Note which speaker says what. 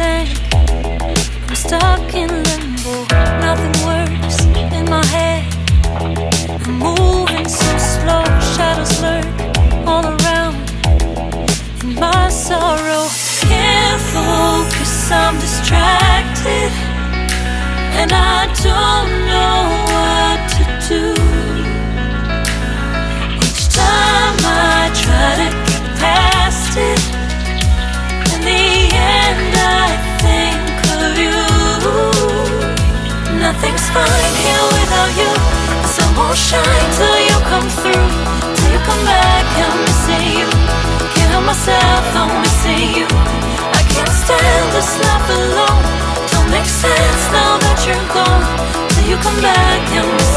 Speaker 1: tank. I'm stuck in limbo, nothing works in my head. I'm moving so slow, shadows lurk all around. In my sorrow, can't focus, I'm distracted, and I don't know what to do. Each time I try to get past it, in the end I think of you. Nothing's fine here without you. The sun won't shine till you come through. Till you come back, I'm missing you. Can't help myself, I'm missing you. I can't stand this life alone. Don't make sense now that you're gone. Till you come back, I'm missing you.